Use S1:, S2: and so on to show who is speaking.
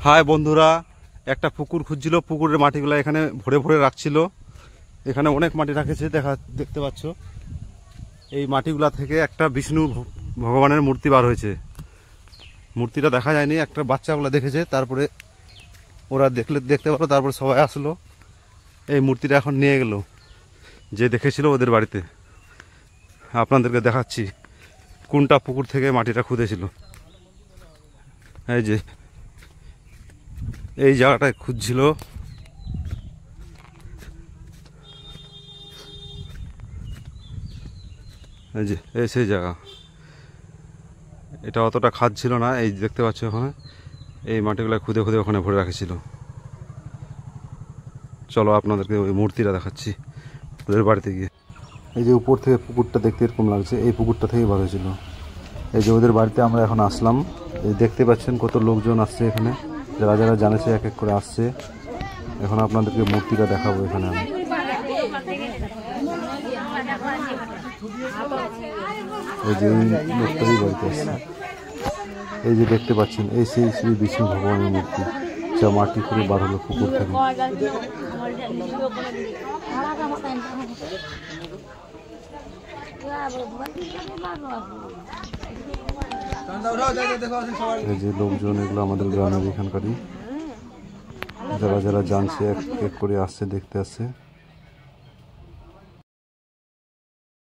S1: High বন্ধুরা, একটা পুকুর খুঁজছিল। পুকুরের মাটিগুলো এখানে ভরে ভরে রাখছিল। এখানে অনেক মাটি রাখেছে, দেখতে পাচ্ছ। এই মাটিগুলা থেকে একটা বিষ্ণু ভগবানের মূর্তি বার হয়েছে। মূর্তিটা দেখা যায়নি, একটা বাচ্চাগুলো দেখেছে, তারপরে ওরা দেখতে পারলো, তারপরে সবাই আসলো। এই মূর্তিটা এখন নিয়ে গেল যে দেখেছিল ওদের বাড়িতে। আপনাদেরকে দেখাচ্ছি কোনটা পুকুর থেকে মাটিটা খুঁড়েছিল। এই যে এই জায়গাটায় খুঁজছিল। এই যে এই সেই জায়গা, এটা অতটা খাদ ছিল না। এই দেখতে পাচ্ছ ওখানে এই মাটিগুলো খুদে খুদে ওখানে ভরে রাখেছিল। চলো আপনাদেরকে ওই মূর্তিটা দেখাচ্ছি ওদের বাড়িতে গিয়ে। এই যে উপর থেকে পুকুরটা দেখতে এরকম লাগছে, এই পুকুরটা থেকেই বার হয়েছিল। এই যে ওদের বাড়িতে আমরা এখন আসলাম। এই দেখতে পাচ্ছেন কত লোকজন আসছে এখানে, যারা যারা জানেছে এক এক করে আসছে। এখন আপনাদেরকে মূর্তিটা দেখাবো এখানে আমি। এই যে লোকটারই বাড়িতে আসছে। এই যে দেখতে পাচ্ছেন এই সেই শ্রী বিষ্ণু ভগবানের মূর্তি, যা মাটি করে বার হলো পুকুর থেকে। এই যে লোকজন, এগুলো আমাদের গ্রামের এখানকারই, যারা যারা জানছে এক এক করে আসছে, দেখতে আসছে।